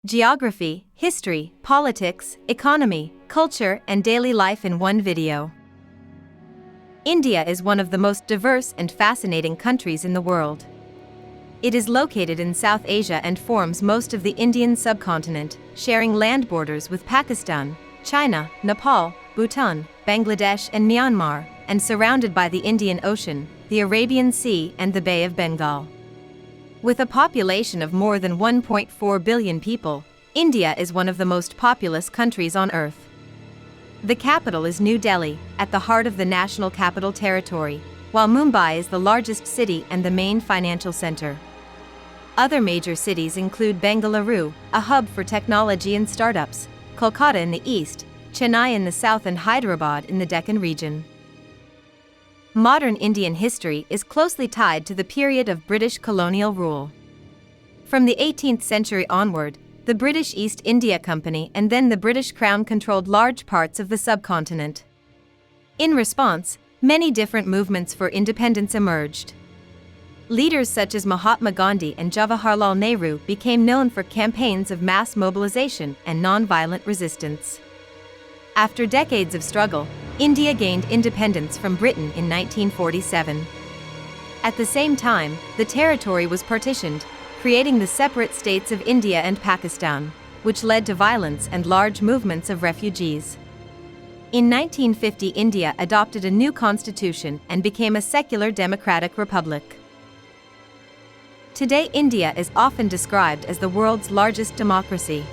geography, history, politics, economy, culture, and daily life in one video. India is one of the most diverse and fascinating countries in the world. It is located in South Asia and forms most of the Indian subcontinent, sharing land borders with Pakistan, China, Nepal, Bhutan, Bangladesh, and Myanmar, and surrounded by the Indian Ocean, the Arabian Sea, and the Bay of Bengal. With a population of more than 1.4 billion people, India is one of the most populous countries on Earth. The capital is New Delhi, at the heart of the National Capital Territory, while Mumbai is the largest city and the main financial center. Other major cities include Bengaluru, a hub for technology and startups, Kolkata in the east, Chennai in the south, and Hyderabad in the Deccan region. Modern Indian history is closely tied to the period of British colonial rule. From the 18th century onward, the British East India Company and then the British Crown controlled large parts of the subcontinent. In response, many different movements for independence emerged. Leaders such as Mahatma Gandhi and Jawaharlal Nehru became known for campaigns of mass mobilization and non-violent resistance. After decades of struggle, India gained independence from Britain in 1947. At the same time, the territory was partitioned, creating the separate states of India and Pakistan, which led to violence and large movements of refugees. In 1950, India adopted a new constitution and became a secular democratic republic. Today, India is often described as the world's largest democracy.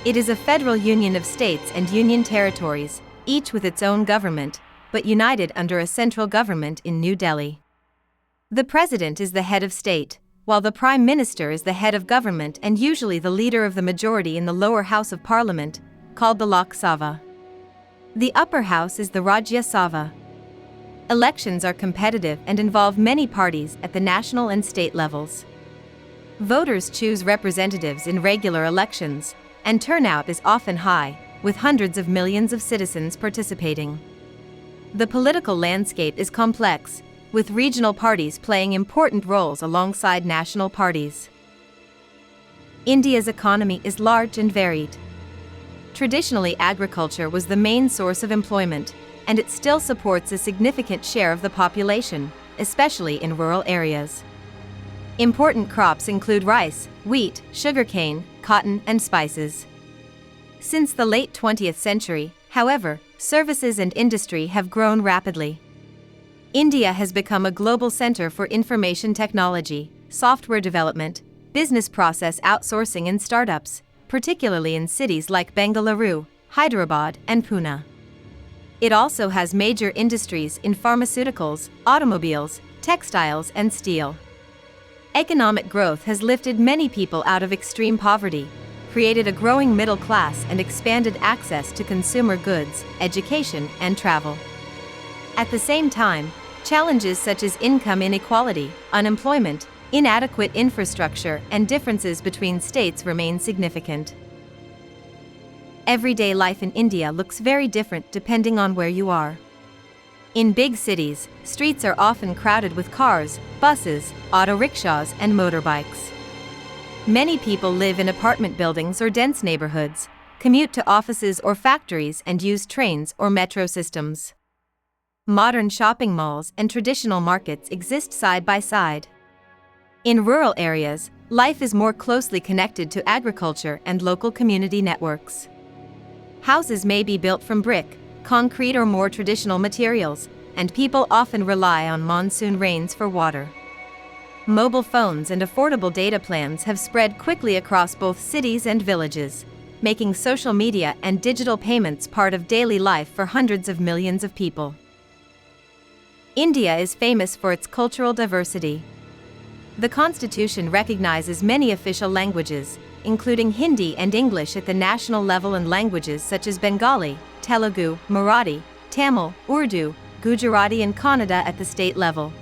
It is a federal union of states and union territories, each with its own government, but united under a central government in New Delhi. The president is the head of state, while the prime minister is the head of government and usually the leader of the majority in the lower house of parliament, called the Lok Sabha. The upper house is the Rajya Sabha. Elections are competitive and involve many parties at the national and state levels. Voters choose representatives in regular elections, and turnout is often high, with hundreds of millions of citizens participating. The political landscape is complex, with regional parties playing important roles alongside national parties. India's economy is large and varied. Traditionally, agriculture was the main source of employment, and it still supports a significant share of the population, especially in rural areas. Important crops include rice, wheat, sugarcane, cotton, and spices. Since the late 20th century, however, services and industry have grown rapidly. India has become a global center for information technology, software development, business process outsourcing, and startups, particularly in cities like Bengaluru, Hyderabad, and Pune. It also has major industries in pharmaceuticals, automobiles, textiles, and steel. Economic growth has lifted many people out of extreme poverty, created a growing middle class, and expanded access to consumer goods, education, and travel. At the same time, challenges such as income inequality, unemployment, inadequate infrastructure, and differences between states remain significant. Everyday life in India looks very different depending on where you are. In big cities, streets are often crowded with cars, buses, auto rickshaws, and motorbikes. Many people live in apartment buildings or dense neighborhoods, commute to offices or factories, and use trains or metro systems. Modern shopping malls and traditional markets exist side by side. In rural areas, life is more closely connected to agriculture and local community networks. Houses may be built from brick, concrete, or more traditional materials, and people often rely on monsoon rains for water. Mobile phones and affordable data plans have spread quickly across both cities and villages, making social media and digital payments part of daily life for hundreds of millions of people. India is famous for its cultural diversity. The Constitution recognizes many official languages, including Hindi and English at the national level, and languages such as Bengali, Telugu, Marathi, Tamil, Urdu, Gujarati, and Kannada at the state level.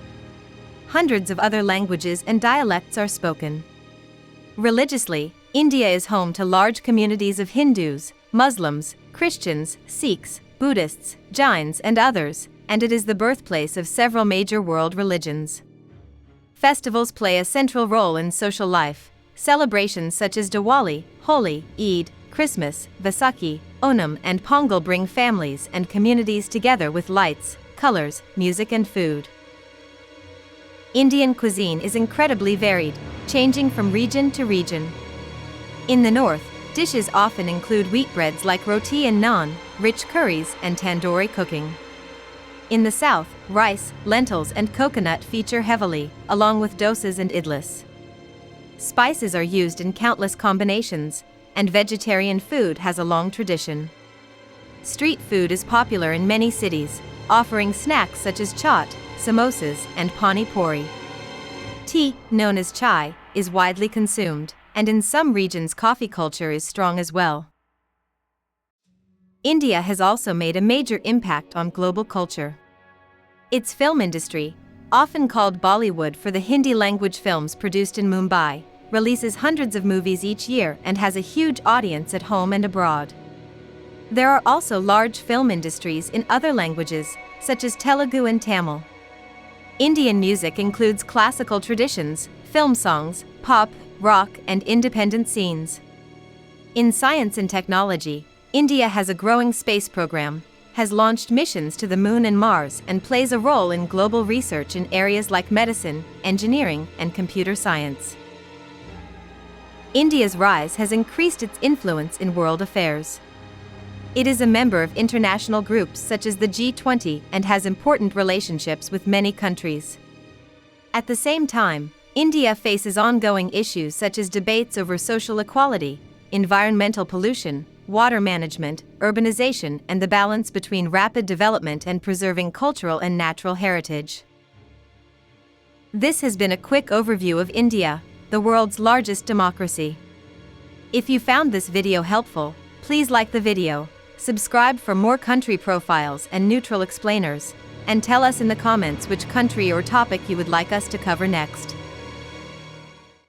Hundreds of other languages and dialects are spoken. Religiously, India is home to large communities of Hindus, Muslims, Christians, Sikhs, Buddhists, Jains, and others, and it is the birthplace of several major world religions. Festivals play a central role in social life, Celebrations such as Diwali, Holi, Eid, Christmas, Vaisakhi, Onam, and Pongal bring families and communities together with lights, colors, music, and food. Indian cuisine is incredibly varied, changing from region to region. In the north, dishes often include wheatbreads like roti and naan, rich curries, and tandoori cooking. In the south, rice, lentils, and coconut feature heavily, along with dosas and idlis. Spices are used in countless combinations, and vegetarian food has a long tradition. Street food is popular in many cities, offering snacks such as chaat, samosas, and pani puri. Tea, known as chai, is widely consumed, and in some regions coffee culture is strong as well. India has also made a major impact on global culture. Its film industry, often called Bollywood for the Hindi-language films produced in Mumbai, releases hundreds of movies each year and has a huge audience at home and abroad. There are also large film industries in other languages, such as Telugu and Tamil. Indian music includes classical traditions, film songs, pop, rock, and independent scenes. In science and technology, India has a growing space program, has launched missions to the Moon and Mars, and plays a role in global research in areas like medicine, engineering, and computer science. India's rise has increased its influence in world affairs. It is a member of international groups such as the G20 and has important relationships with many countries. At the same time, India faces ongoing issues such as debates over social equality, environmental pollution, water management, urbanization, and the balance between rapid development and preserving cultural and natural heritage. This has been a quick overview of India, the world's largest democracy. If you found this video helpful, please like the video, subscribe for more country profiles and neutral explainers, and tell us in the comments which country or topic you would like us to cover next.